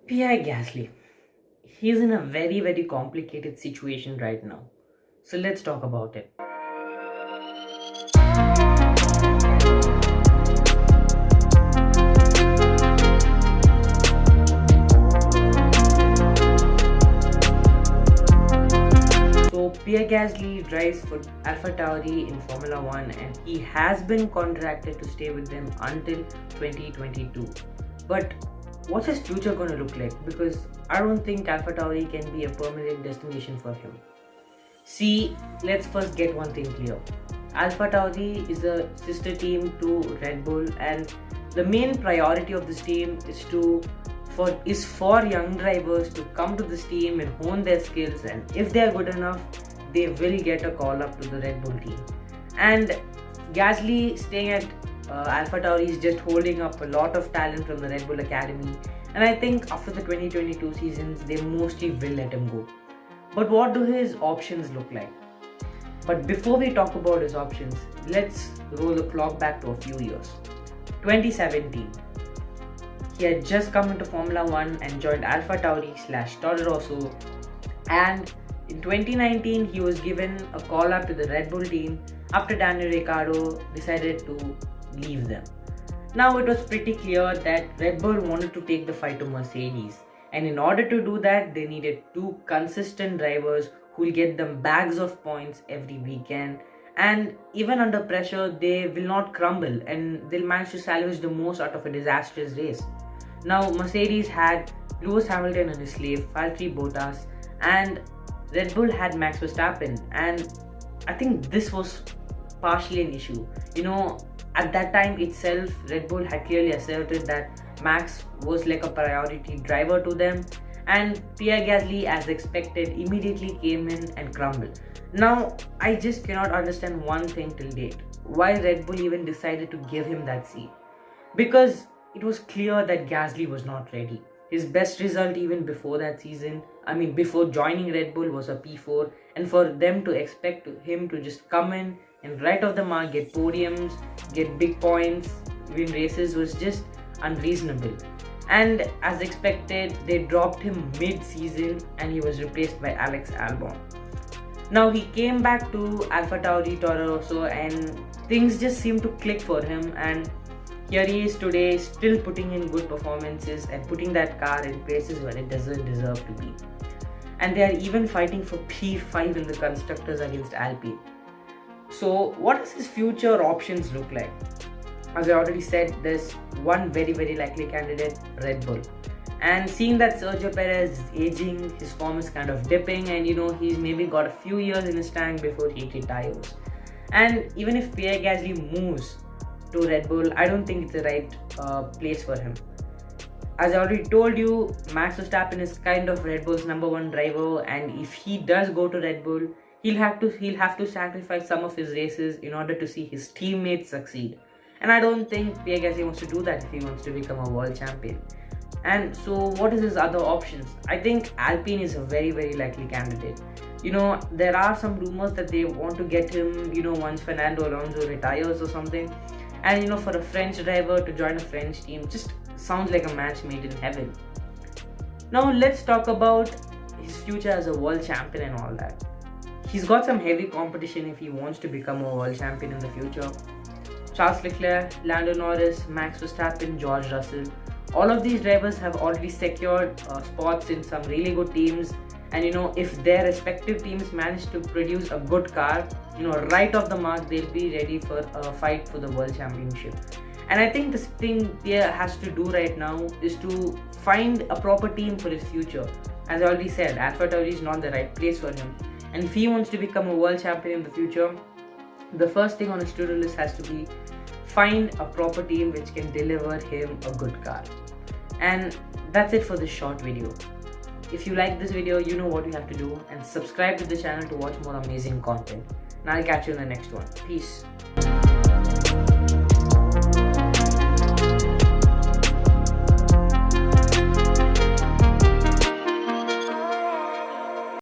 Pierre Gasly. He's in a very complicated situation right now. So let's talk about it. So Pierre Gasly drives for AlphaTauri in Formula 1 and he has been contracted to stay with them until 2022. But what's his future going to look like? Because I don't think AlphaTauri can be a permanent destination for him. See, let's first get one thing clear. AlphaTauri is a sister team to Red Bull, and the main priority of this team is for young drivers to come to this team and hone their skills, and if they are good enough, they will get a call up to the Red Bull team. And Gasly staying at AlphaTauri is just holding up a lot of talent from the Red Bull Academy, and I think after the 2022 seasons, they mostly will let him go. But what do his options look like? But before we talk about his options, let's roll the clock back to a few years. 2017. He had just come into Formula 1 and joined AlphaTauri/Toro Rosso, and in 2019 he was given a call up to the Red Bull team after Daniel Ricciardo decided to leave them. Now it was pretty clear that Red Bull wanted to take the fight to Mercedes, and in order to do that they needed two consistent drivers who will get them bags of points every weekend, and even under pressure they will not crumble and they'll manage to salvage the most out of a disastrous race. Now Mercedes had Lewis Hamilton and his slave Valtteri Bottas, and Red Bull had Max Verstappen, and I think this was partially an issue. At that time itself, Red Bull had clearly asserted that Max was like a priority driver to them, and Pierre Gasly, as expected, immediately came in and crumbled. Now, I just cannot understand one thing till date: why Red Bull even decided to give him that seat. Because it was clear that Gasly was not ready. His best result even before that season, before joining Red Bull, was a P4, and for them to expect him to just come in and right off the mark get podiums, get big points, win races was just unreasonable. And as expected, they dropped him mid-season and he was replaced by Alex Albon. Now he came back to AlphaTauri Toro Rosso and things just seemed to click for him, and here he is today, still putting in good performances and putting that car in places where it doesn't deserve to be. And they are even fighting for P5 in the constructors against Alpine. So what does his future options look like? As I already said, there's one very likely candidate, Red Bull. And seeing that Sergio Perez is aging, his form is kind of dipping, and he's maybe got a few years in his tank before he retires. And even if Pierre Gasly moves to Red Bull, I don't think it's the right place for him. As I already told you, Max Verstappen is kind of Red Bull's number one driver, and if he does go to Red Bull, he'll have to sacrifice some of his races in order to see his teammates succeed. And I don't think Pierre Gasly wants to do that if he wants to become a world champion. And so what is his other options? I think Alpine is a very likely candidate. There are some rumors that they want to get him, once Fernando Alonso retires or something. And for a French driver to join a French team just sounds like a match made in heaven. Now let's talk about his future as a world champion and all that. He's got some heavy competition if he wants to become a world champion in the future. Charles Leclerc, Lando Norris, Max Verstappen, George Russell. All of these drivers have already secured spots in some really good teams. And if their respective teams manage to produce a good car, right off the mark, they'll be ready for a fight for the world championship. And I think this thing Pierre has to do right now is to find a proper team for his future. As I already said, AlphaTauri is not the right place for him. And if he wants to become a world champion in the future, the first thing on his to-do list has to be find a proper team which can deliver him a good car. And that's it for this short video. If you like this video, you know what you have to do, and subscribe to the channel to watch more amazing content. And I'll catch you in the next one. Peace.